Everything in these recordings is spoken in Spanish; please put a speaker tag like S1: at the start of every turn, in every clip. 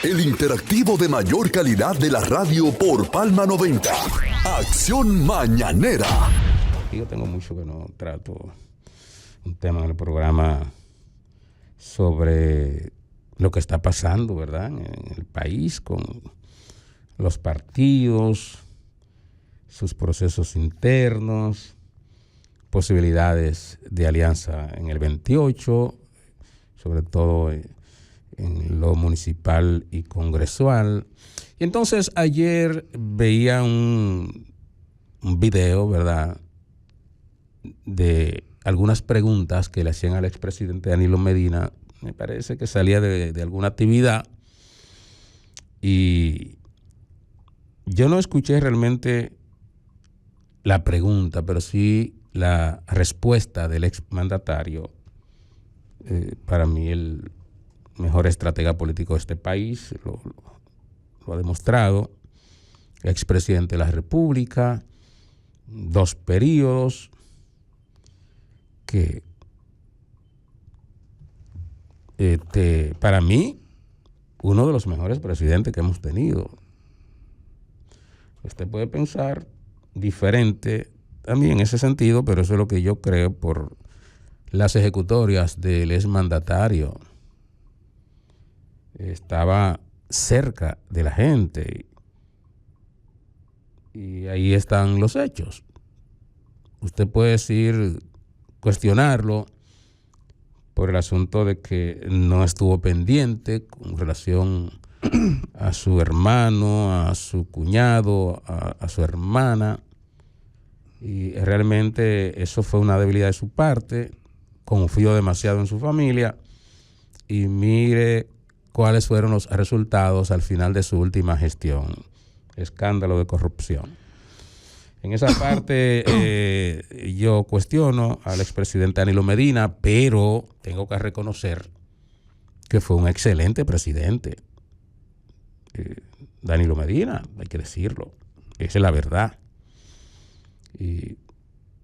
S1: El interactivo de mayor calidad de la radio por Palma 90. Acción Mañanera.
S2: Yo tengo mucho que no trato un tema en el programa sobre lo que está pasando, ¿verdad?, en el país con los partidos, sus procesos internos, posibilidades de alianza en el 28, sobre todo en lo municipal y congresual. Y entonces ayer veía un video, ¿verdad?, de algunas preguntas que le hacían al expresidente Danilo Medina. Me parece que salía de alguna actividad y yo no escuché realmente la pregunta, pero sí la respuesta del exmandatario. Para mí el mejor estratega político de este país, lo ha demostrado, expresidente de la República, 2 periodos, que para mí, uno de los mejores presidentes que hemos tenido. Usted puede pensar diferente a mí en ese sentido, pero eso es lo que yo creo por las ejecutorias del exmandatario. Estaba cerca de la gente y ahí están los hechos. Usted puede decir, cuestionarlo por el asunto de que no estuvo pendiente con relación a su hermano, a su cuñado, a su hermana, y realmente eso fue una debilidad de su parte. Confió demasiado en su familia y mire cuáles fueron los resultados al final de su última gestión: escándalo de corrupción. En esa parte yo cuestiono al expresidente Danilo Medina, pero tengo que reconocer que fue un excelente presidente. Danilo Medina, hay que decirlo, esa es la verdad. Y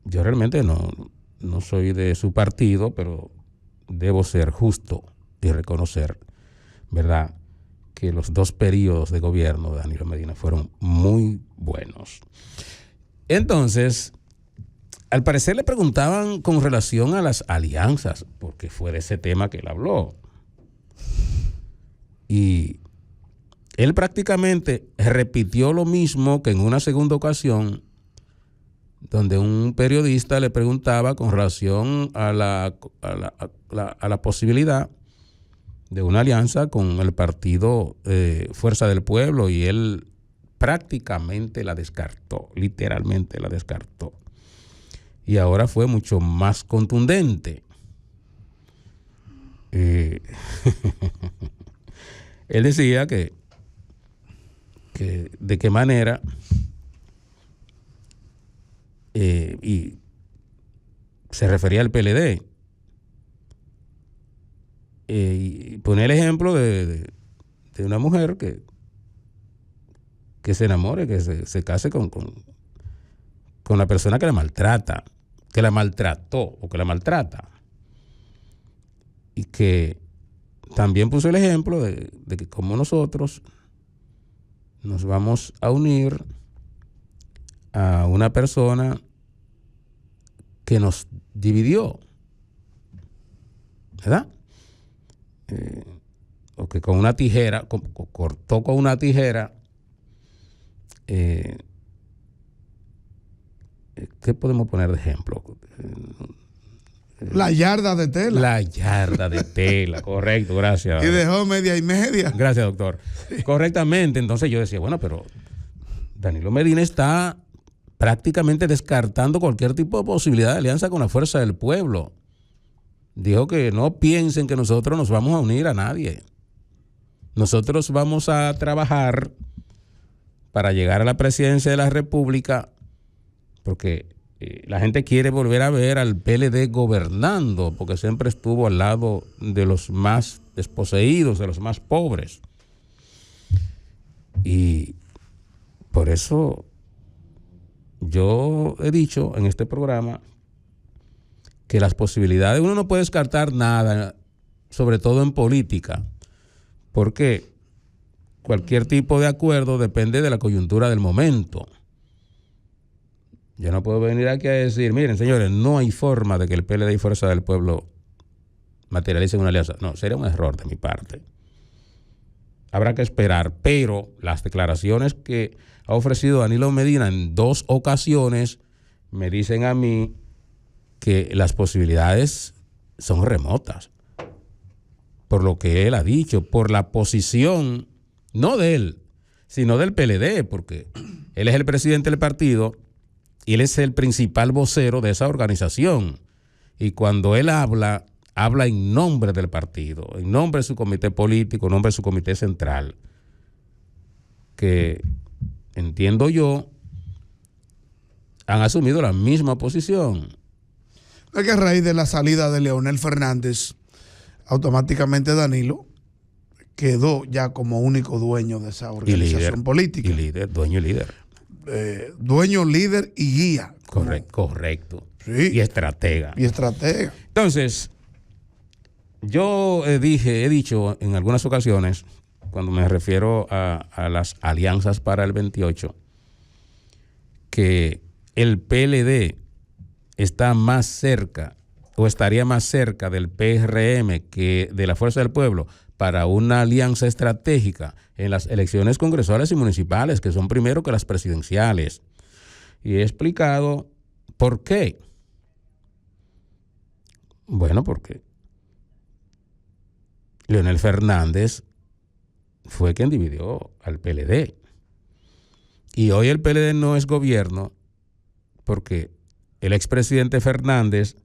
S2: yo realmente no soy de su partido, pero debo ser justo y reconocer, ¿verdad?, que los 2 periodos de gobierno de Danilo Medina fueron muy buenos. Entonces, al parecer le preguntaban con relación a las alianzas, porque fue de ese tema que él habló. Y él prácticamente repitió lo mismo que en una segunda ocasión, donde un periodista le preguntaba con relación a la posibilidad de una alianza con el partido Fuerza del Pueblo, y él prácticamente la descartó, literalmente la descartó. Y ahora fue mucho más contundente. Él decía que de qué manera y se refería al PLD. Y ponía el ejemplo de una mujer que se enamore, que se case con la persona que la maltrata, que la maltrató o que la maltrata. Y que también puso el ejemplo de que como nosotros nos vamos a unir a una persona que nos dividió, ¿verdad? O que con una tijera, cortó con una tijera. ¿Qué podemos poner de ejemplo?
S3: La yarda de tela.
S2: La yarda de tela, correcto, gracias.
S3: Y dejó media y media.
S2: Gracias, doctor. Sí. Correctamente, entonces yo decía, bueno, pero Danilo Medina está prácticamente descartando cualquier tipo de posibilidad de alianza con la Fuerza del Pueblo. Dijo que no piensen que nosotros nos vamos a unir a nadie. Nosotros vamos a trabajar para llegar a la presidencia de la República, porque la gente quiere volver a ver al PLD gobernando, porque siempre estuvo al lado de los más desposeídos, de los más pobres. Y por eso yo he dicho en este programa que las posibilidades, uno no puede descartar nada, sobre todo en política, porque cualquier tipo de acuerdo depende de la coyuntura del momento. Yo no puedo venir aquí a decir, miren, señores, no hay forma de que el PLD y Fuerza del Pueblo materialicen una alianza. No, sería un error de mi parte. Habrá que esperar, pero las declaraciones que ha ofrecido Danilo Medina en 2 ocasiones me dicen a mí que las posibilidades son remotas. Por lo que él ha dicho, por la posición, no de él, sino del PLD, porque él es el presidente del partido y él es el principal vocero de esa organización. Y cuando él habla en nombre del partido, en nombre de su comité político, en nombre de su comité central, que entiendo yo, han asumido la misma posición.
S3: Es que a raíz de la salida de Leonel Fernández, automáticamente Danilo quedó ya como único dueño de esa organización política.
S2: Y líder, dueño y líder.
S3: Dueño, líder y guía.
S2: Correcto.
S3: Sí.
S2: Y estratega.
S3: Entonces,
S2: yo he dicho en algunas ocasiones, cuando me refiero a las alianzas para el 28, que el PLD está más cerca o estaría más cerca del PRM que de la Fuerza del Pueblo para una alianza estratégica en las elecciones congresuales y municipales, que son primero que las presidenciales. Y he explicado por qué. Bueno, porque Leonel Fernández fue quien dividió al PLD. Y hoy el PLD no es gobierno porque el expresidente Fernández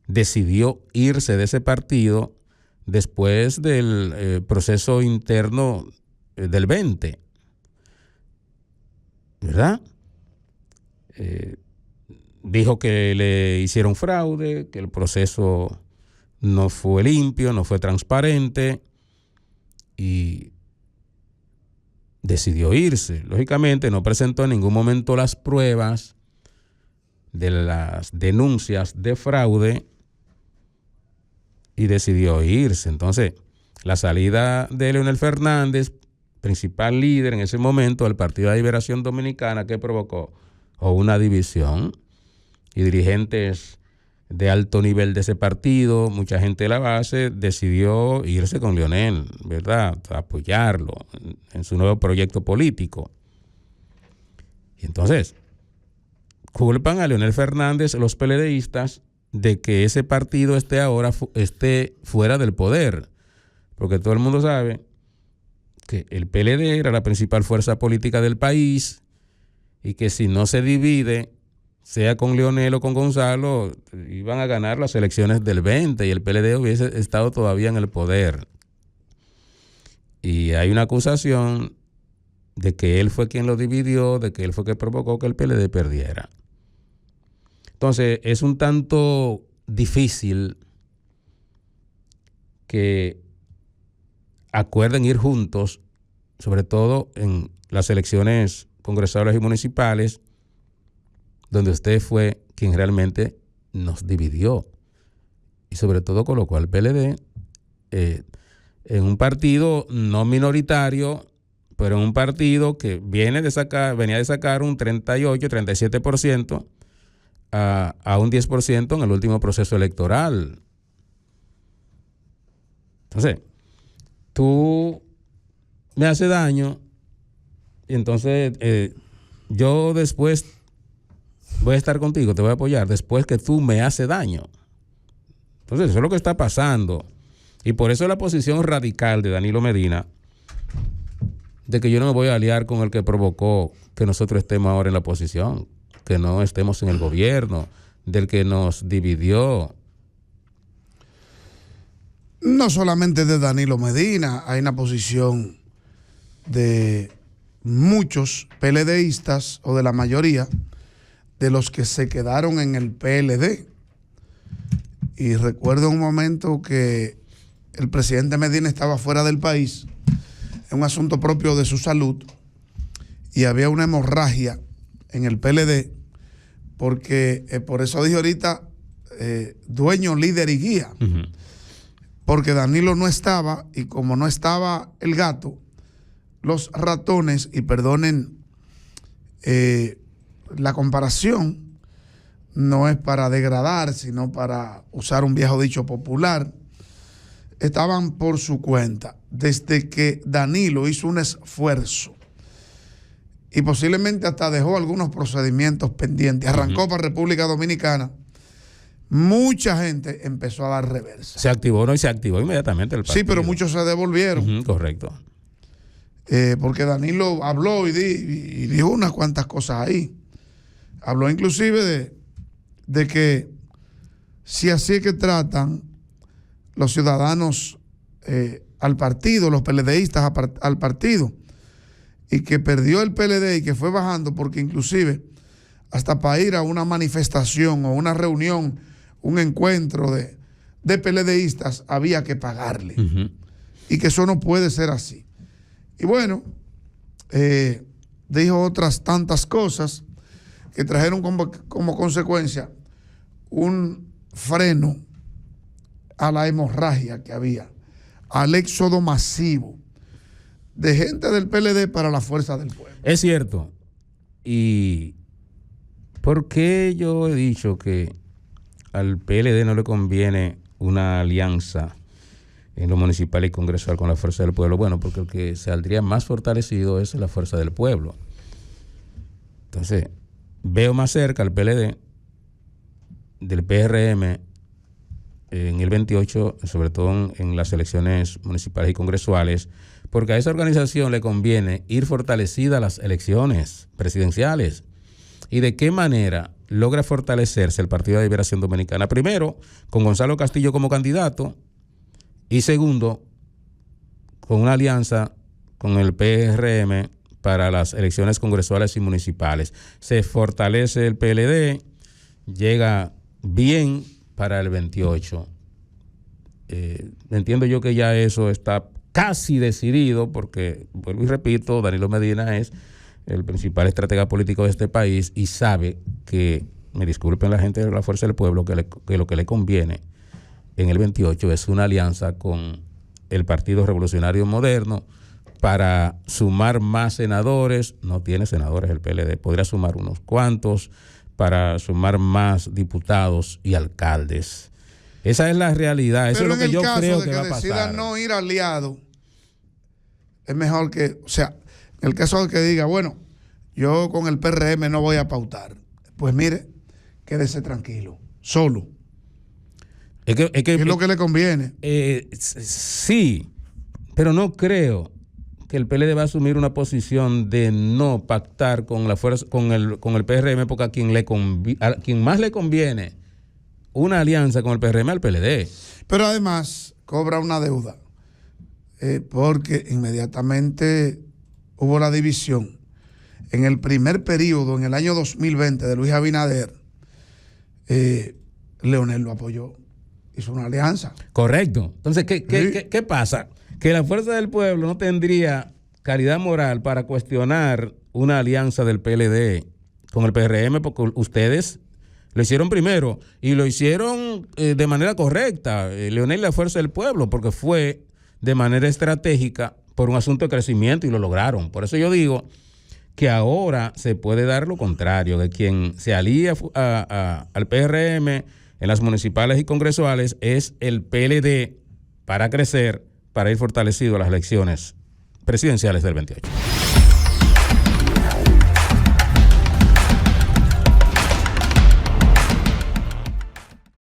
S2: decidió irse de ese partido después del proceso interno del 20, ¿verdad? Dijo que le hicieron fraude, que el proceso no fue limpio, no fue transparente y decidió irse. Lógicamente no presentó en ningún momento las pruebas de las denuncias de fraude y decidió irse. Entonces, la salida de Leonel Fernández, principal líder en ese momento del Partido de Liberación Dominicana, que provocó una división y dirigentes de alto nivel de ese partido, mucha gente de la base, decidió irse con Leonel, ¿verdad? Apoyarlo en su nuevo proyecto político. Y entonces, culpan a Leonel Fernández los PLDistas de que ese partido esté fuera del poder, porque todo el mundo sabe que el PLD era la principal fuerza política del país y que si no se divide, sea con Leonel o con Gonzalo, iban a ganar las elecciones del 20 y el PLD hubiese estado todavía en el poder. Y hay una acusación de que él fue quien lo dividió, de que él fue quien provocó que el PLD perdiera. Entonces, es un tanto difícil que acuerden ir juntos, sobre todo en las elecciones congresuales y municipales, donde usted fue quien realmente nos dividió. Y sobre todo colocó al PLD en un partido no minoritario, pero en un partido que venía de sacar un 38, 37%, a un 10% en el último proceso electoral. Entonces, tú me haces daño y entonces yo después voy a estar contigo, te voy a apoyar después que tú me haces daño. Entonces, eso es lo que está pasando. Y por eso la posición radical de Danilo Medina, de que yo no me voy a aliar con el que provocó que nosotros estemos ahora en la oposición, que no estemos en el gobierno, del que nos dividió.
S3: No solamente de Danilo Medina, hay una posición de muchos PLDistas, o de la mayoría, de los que se quedaron en el PLD. Y recuerdo un momento que el presidente Medina estaba fuera del país, en un asunto propio de su salud, y había una hemorragia en el PLD, porque por eso dije ahorita, dueño, líder y guía. Uh-huh. Porque Danilo no estaba, y como no estaba el gato, los ratones, y perdonen la comparación, no es para degradar, sino para usar un viejo dicho popular, estaban por su cuenta desde que Danilo hizo un esfuerzo y posiblemente hasta dejó algunos procedimientos pendientes, arrancó para República Dominicana. Mucha gente empezó a dar reversa.
S2: Se activó, ¿no? Y se activó inmediatamente el partido.
S3: Sí, pero muchos se devolvieron.
S2: Correcto.
S3: Porque Danilo habló y dijo unas cuantas cosas ahí. Habló inclusive de que si así es que tratan los ciudadanos al partido, los PLDistas al partido, y que perdió el PLD y que fue bajando, porque inclusive hasta para ir a una manifestación o una reunión, un encuentro de PLDistas había que pagarle. Y que eso no puede ser así. Y bueno, dijo otras tantas cosas que trajeron como consecuencia un freno a la hemorragia que había, al éxodo masivo de gente del PLD para la Fuerza del Pueblo.
S2: Es cierto. ¿Y por qué yo he dicho que al PLD no le conviene una alianza en lo municipal y congresual con la Fuerza del Pueblo? Bueno, porque el que saldría más fortalecido es la Fuerza del Pueblo. Entonces, veo más cerca al PLD del PRM en el 28, sobre todo en las elecciones municipales y congresuales, porque a esa organización le conviene ir fortalecida a las elecciones presidenciales. ¿Y de qué manera logra fortalecerse el Partido de Liberación Dominicana? Primero, con Gonzalo Castillo como candidato, y segundo, con una alianza con el PRM para las elecciones congresuales y municipales. Se fortalece el PLD, llega bien para el 28. Entiendo yo que ya eso está casi decidido, porque, vuelvo y repito, Danilo Medina es el principal estratega político de este país y sabe que, me disculpen la gente de la Fuerza del Pueblo, que lo que le conviene en el 28 es una alianza con el Partido Revolucionario Moderno para sumar más senadores. No tiene senadores el PLD, podría sumar unos cuantos, para sumar más diputados y alcaldes. Esa es la realidad. Eso
S3: pero
S2: es lo que yo creo que va a pasar.
S3: Pero en el caso de que decidan no ir aliado, es mejor que, o sea, en el caso de que diga, bueno, yo con el PRM no voy a pautar, pues mire, quédese tranquilo, solo. Es lo que le conviene.
S2: Sí, pero no creo que el PLD va a asumir una posición de no pactar con la fuerza, con el PRM, porque a quien más le conviene una alianza con el PRM al PLD.
S3: Pero además cobra una deuda, porque inmediatamente hubo la división. En el primer periodo, en el año 2020 de Luis Abinader, Leonel lo apoyó, hizo una alianza.
S2: Correcto. Entonces, ¿qué pasa? Que la Fuerza del Pueblo no tendría calidad moral para cuestionar una alianza del PLD con el PRM, porque ustedes lo hicieron primero y lo hicieron de manera correcta, Leonel y la Fuerza del Pueblo, porque fue de manera estratégica por un asunto de crecimiento y lo lograron. Por eso yo digo que ahora se puede dar lo contrario, que quien se alía al PRM en las municipales y congresuales es el PLD para crecer, para ir fortalecido a las elecciones presidenciales del 28.